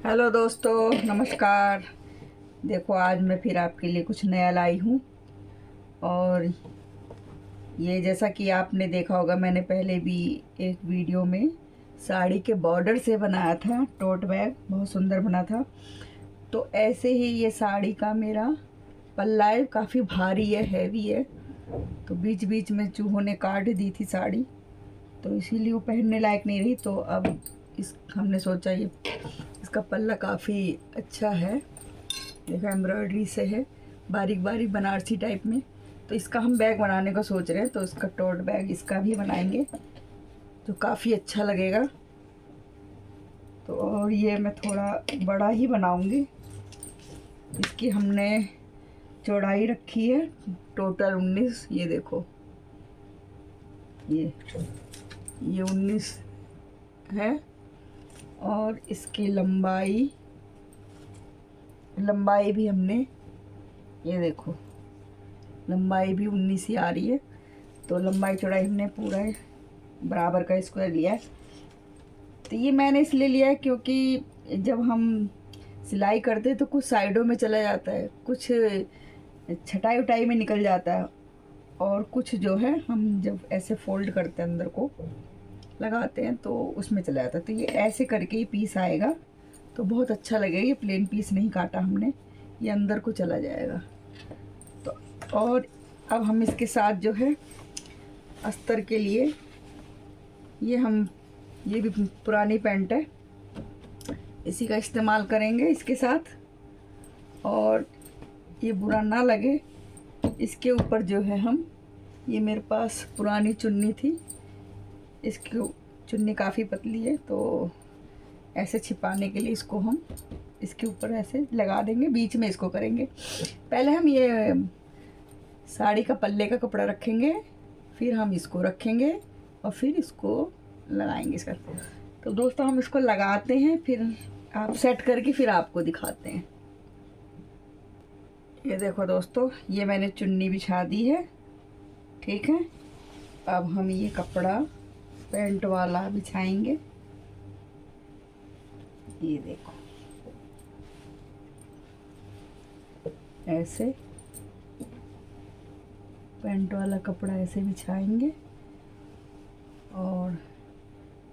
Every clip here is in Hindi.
हेलो दोस्तों, नमस्कार। देखो, आज मैं फिर आपके लिए कुछ नया लाई हूँ। और ये जैसा कि आपने देखा होगा, मैंने पहले भी एक वीडियो में साड़ी के बॉर्डर से बनाया था टोट बैग, बहुत सुंदर बना था। तो ऐसे ही ये साड़ी का मेरा पल्ला है, काफ़ी भारी है, हैवी है। तो बीच बीच में चूहों ने काट दी थी साड़ी, तो इसीलिए वो पहनने लायक नहीं रही। तो अब हमने सोचा ये इसका पल्ला काफ़ी अच्छा है। देखो, एम्ब्रॉयडरी से है, बारीक बारीक बनारसी टाइप में। तो इसका हम बैग बनाने का सोच रहे हैं, तो इसका टोट बैग इसका भी बनाएंगे, जो काफ़ी अच्छा लगेगा। तो और ये मैं थोड़ा बड़ा ही बनाऊंगी। इसकी हमने चौड़ाई रखी है टोटल 19। ये देखो, ये 19 है। और इसकी लंबाई भी हमने, ये देखो, लंबाई भी 19 ही आ रही है। तो लंबाई चौड़ाई हमने पूरा बराबर का स्क्वायर लिया है। तो ये मैंने इसलिए लिया है क्योंकि जब हम सिलाई करते हैं तो कुछ साइडों में चला जाता है, कुछ छटाई उटाई में निकल जाता है, और कुछ जो है हम जब ऐसे फोल्ड करते हैं अंदर को लगाते हैं तो उसमें चला जाता है। तो ये ऐसे करके ही पीस आएगा तो बहुत अच्छा लगेगा। ये प्लेन पीस नहीं काटा हमने, ये अंदर को चला जाएगा। तो और अब हम इसके साथ जो है अस्तर के लिए, ये भी पुरानी पैंट है, इसी का इस्तेमाल करेंगे इसके साथ। और ये बुरा ना लगे, इसके ऊपर जो है हम, ये मेरे पास पुरानी चुन्नी थी, इसकी चुन्नी काफ़ी पतली है, तो ऐसे छिपाने के लिए इसको हम इसके ऊपर ऐसे लगा देंगे, बीच में इसको करेंगे। पहले हम ये साड़ी का पल्ले का कपड़ा रखेंगे, फिर हम इसको रखेंगे और फिर इसको लगाएंगे इसका। तो दोस्तों, हम इसको लगाते हैं, फिर आप सेट करके फिर आपको दिखाते हैं। ये देखो दोस्तों, ये मैंने चुन्नी बिछा दी है, ठीक है। अब हम ये कपड़ा पैंट वाला बिछाएंगे। ये देखो, ऐसे पैंट वाला कपड़ा ऐसे बिछाएंगे। और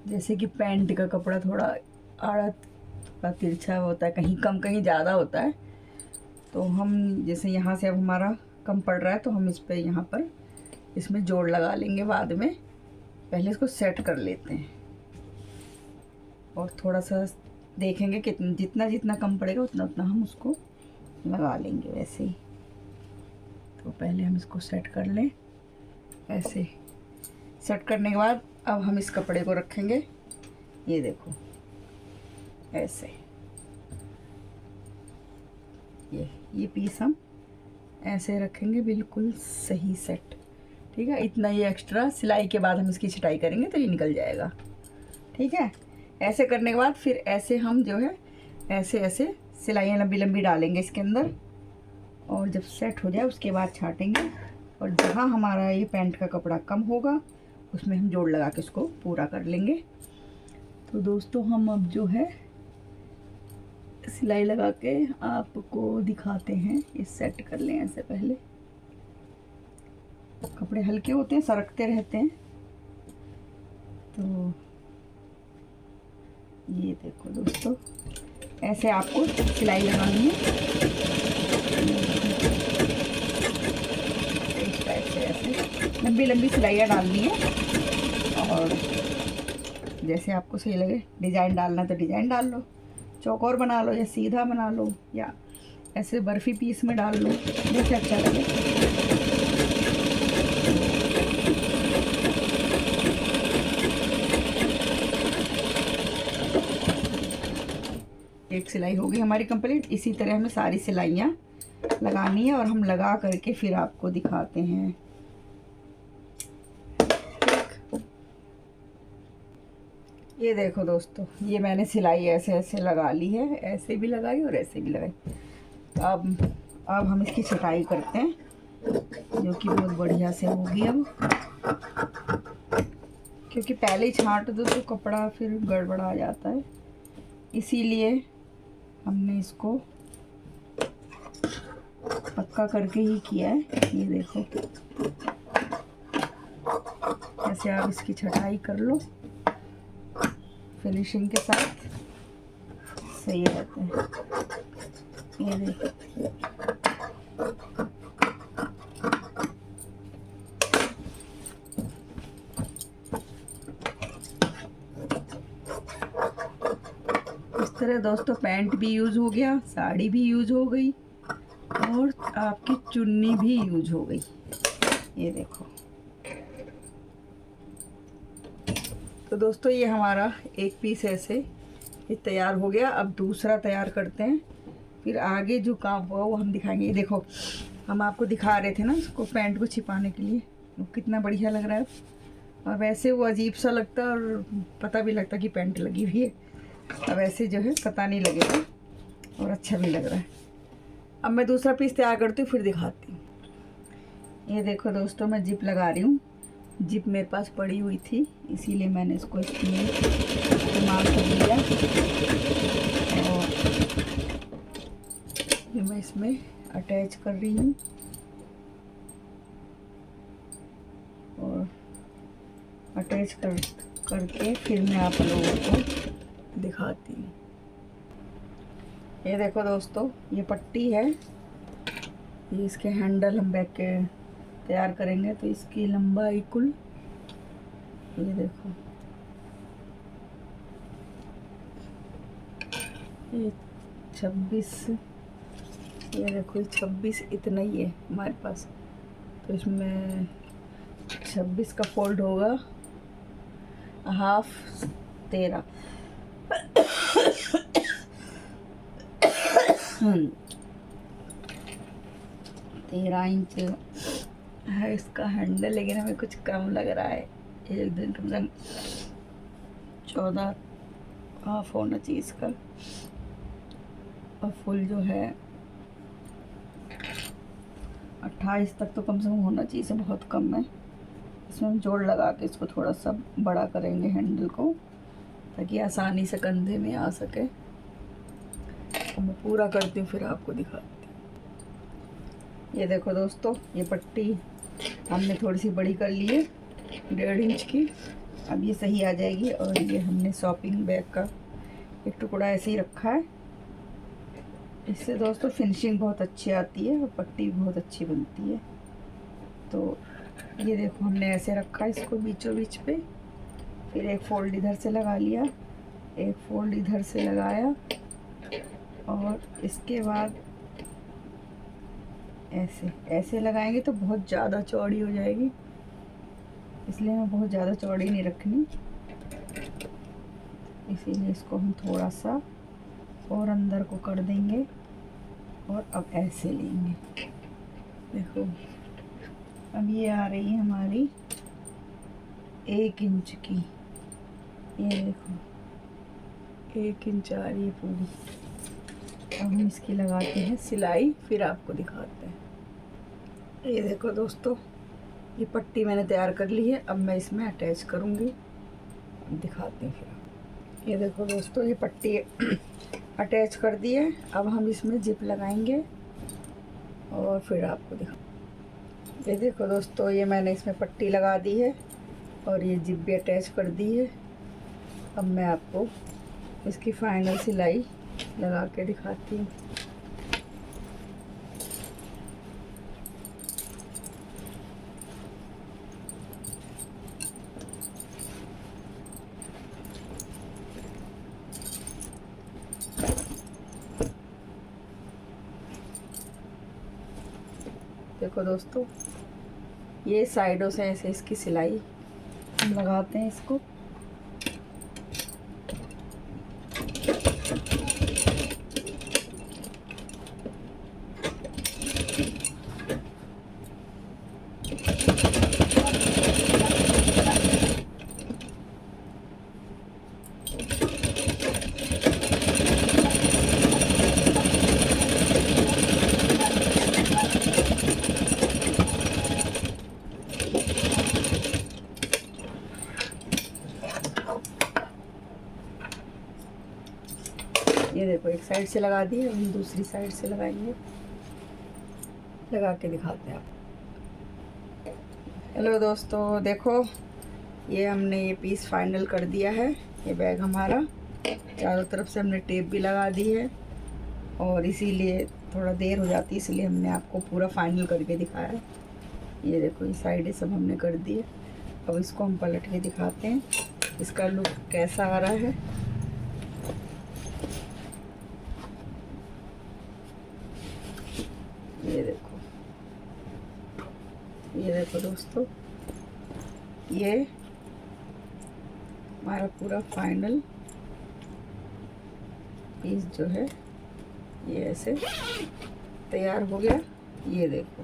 जैसे कि पैंट का कपड़ा थोड़ा आड़ा, थोड़ा तिरछा होता है, कहीं कम कहीं ज़्यादा होता है। तो हम जैसे यहाँ से अब हमारा कम पड़ रहा है, तो हम इस पर यहाँ पर इसमें जोड़ लगा लेंगे बाद में। पहले इसको सेट कर लेते हैं और थोड़ा सा देखेंगे कि जितना जितना कम पड़ेगा उतना उतना हम उसको लगा लेंगे वैसे ही। तो पहले हम इसको सेट कर लें। ऐसे सेट करने के बाद अब हम इस कपड़े को रखेंगे। ये देखो, ऐसे ये पीस हम ऐसे रखेंगे, बिल्कुल सही सेट, ठीक है। इतना ये एक्स्ट्रा सिलाई के बाद हम इसकी छटाई करेंगे तो ये निकल जाएगा, ठीक है। ऐसे करने के बाद फिर ऐसे हम जो है ऐसे ऐसे सिलाइयाँ लंबी लंबी डालेंगे इसके अंदर, और जब सेट हो जाए उसके बाद छाटेंगे। और जहाँ हमारा ये पैंट का कपड़ा कम होगा उसमें हम जोड़ लगा के इसको पूरा कर लेंगे। तो दोस्तों, हम अब जो है सिलाई लगा के आपको दिखाते हैं। ये सेट कर लें ऐसे, पहले कपड़े हल्के होते हैं, सरकते रहते हैं। तो ये देखो दोस्तों, ऐसे आपको सिलाई लगानी है, इस टाइप से ऐसे लंबी लंबी सिलाइयाँ डालनी है। और जैसे आपको सही लगे, डिज़ाइन डालना है तो डिज़ाइन डाल लो, चौकोर बना लो या सीधा बना लो, या ऐसे बर्फ़ी पीस में डाल लो, जैसे अच्छा लगे। एक सिलाई होगी हमारी कंप्लीट। इसी तरह हमें सारी सिलाइयाँ लगानी है और हम लगा करके फिर आपको दिखाते हैं। ये देखो दोस्तों, ये मैंने सिलाई ऐसे ऐसे लगा ली है, ऐसे भी लगाई और ऐसे भी लगाई। अब हम इसकी छटाई करते हैं, जो कि बहुत बढ़िया से होगी अब, क्योंकि पहले ही छांट दो तो कपड़ा फिर गड़बड़ा जाता है। इसीलिए हमने इसको पक्का करके ही किया है। ये देखो ऐसे आप इसकी छटाई कर लो, फिनिशिंग के साथ सही रहते हैं। ये देखो इस तरह दोस्तों पैंट भी यूज़ हो गया, साड़ी भी यूज़ हो गई और आपकी चुन्नी भी यूज़ हो गई। ये देखो तो दोस्तों ये हमारा एक पीस ऐसे ये तैयार हो गया। अब दूसरा तैयार करते हैं, फिर आगे जो काम हुआ वो हम दिखाएंगे। ये देखो हम आपको दिखा रहे थे ना उसको पैंट को छिपाने के लिए, वो कितना बढ़िया लग रहा है। और वैसे वो अजीब सा लगता है और पता भी लगता कि पैंट लगी हुई है। अब ऐसे जो है पता नहीं लगेगा और अच्छा भी लग रहा है। अब मैं दूसरा पीस तैयार करती हूँ फिर दिखाती हूँ। ये देखो दोस्तों मैं जिप लगा रही हूँ। जिप मेरे पास पड़ी हुई थी इसीलिए मैंने इसको इसमें इस्तेमाल कर लिया और ये मैं इसमें अटैच कर रही हूँ और अटैच करके फिर मैं आप लोगों को दिखाती हूँ। ये देखो दोस्तों ये पट्टी है, ये इसके हैंडल हम बैक के तैयार करेंगे। तो इसकी लंबाई कुल ये देखो ये 26, ये देखो 26 इतना ही है हमारे पास। तो इसमें 26 का फोल्ड होगा हाफ 13 13 इंच है इसका हैंडल, लेकिन हमें कुछ कम लग रहा है। एक दिन कम से कम 14 हाफ होना चाहिए इसका और फुल जो है 28 तक तो कम से कम होना चाहिए। इसे बहुत कम है। इसमें हम जोड़ लगा के इसको थोड़ा सा बड़ा करेंगे हैंडल को, ताकि आसानी से कंधे में आ सके। तो मैं पूरा करती हूँ फिर आपको दिखाती हूँ। ये देखो दोस्तों ये पट्टी हमने थोड़ी सी बड़ी कर ली है 1.5 इंच की। अब ये सही आ जाएगी। और ये हमने शॉपिंग बैग का एक टुकड़ा ऐसे ही रखा है। इससे दोस्तों फिनिशिंग बहुत अच्छी आती है और पट्टी बहुत अच्छी बनती है। तो ये देखो हमने ऐसे रखा है इसको बीचों बीच पे, फिर एक फोल्ड इधर से लगा लिया, एक फोल्ड इधर से लगाया और इसके बाद ऐसे ऐसे लगाएंगे तो बहुत ज़्यादा चौड़ी हो जाएगी, इसलिए हमें बहुत ज़्यादा चौड़ी नहीं रखनी। इसीलिए इसको हम थोड़ा सा और अंदर को कर देंगे और अब ऐसे लेंगे। देखो अब ये आ रही है हमारी 1 इंच की। ये देखो 1 इंच आ रही है पूरी। अब हम इसकी लगाते हैं सिलाई, फिर आपको दिखाते हैं। ये देखो दोस्तों ये पट्टी मैंने तैयार कर ली है। अब मैं इसमें अटैच करूँगी, दिखाते हैं फिर। ये देखो दोस्तों ये पट्टी अटैच कर दी है। अब हम इसमें जिप लगाएंगे और फिर आपको दिखा। ये देखो दोस्तों ये मैंने इसमें पट्टी लगा दी है और ये जिप भी अटैच कर दी है। अब मैं आपको इसकी फाइनल सिलाई लगा के दिखाती हूँ। देखो दोस्तों ये साइडों से ऐसे इसकी सिलाई हम लगाते हैं इसको। ये देखो एक साइड से लगा दिए, हम दूसरी साइड से लगाएंगे, लगा के दिखाते हैं आप। हेलो दोस्तों, देखो ये हमने ये पीस फाइनल कर दिया है। ये बैग हमारा चारों तरफ से हमने टेप भी लगा दी है, और इसीलिए थोड़ा देर हो जाती है, इसलिए हमने आपको पूरा फाइनल करके दिखाया। ये देखो ये साइडें सब हमने कर दी है। अब इसको हम पलट के दिखाते हैं इसका लुक कैसा आ रहा है। ये देखो दोस्तों, ये हमारा पूरा फाइनल पीस जो है ये ऐसे तैयार हो गया। ये देखो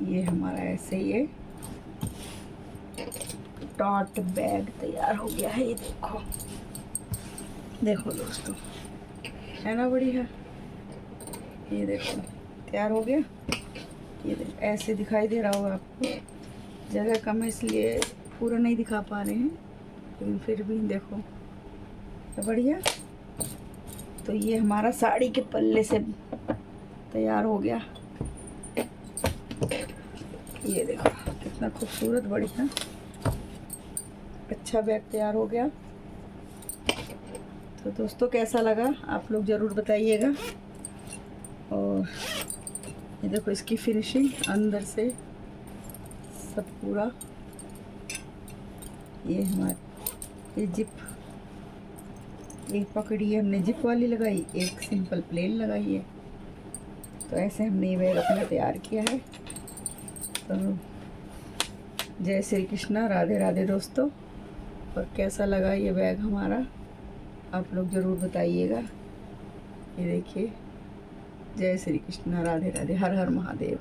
ये हमारा ऐसे ही टॉट बैग तैयार हो गया है। ये देखो देखो दोस्तों, है ना बढ़िया। ये देखो तैयार हो गया। ये देखो ऐसे दिखाई दे रहा होगा आपको, जगह कम है इसलिए पूरा नहीं दिखा पा रहे हैं, लेकिन फिर भी देखो तो बढ़िया। तो ये हमारा साड़ी के पल्ले से तैयार हो गया। ये देखो कितना खूबसूरत बढ़िया अच्छा बैग तैयार हो गया। तो दोस्तों कैसा लगा आप लोग ज़रूर बताइएगा। और ये देखो इसकी फिनिशिंग अंदर से सब पूरा, ये हमारी ये जिप, एक पकड़ी है हमने जिप वाली लगाई, एक सिंपल प्लेन लगाई है। तो ऐसे हमने ये बैग अपना तैयार किया है। तो जय श्री कृष्णा, राधे राधे दोस्तों। और कैसा लगा ये बैग हमारा आप लोग ज़रूर बताइएगा। ये देखिए, जय श्री कृष्णा, राधे राधे, हर हर महादेव।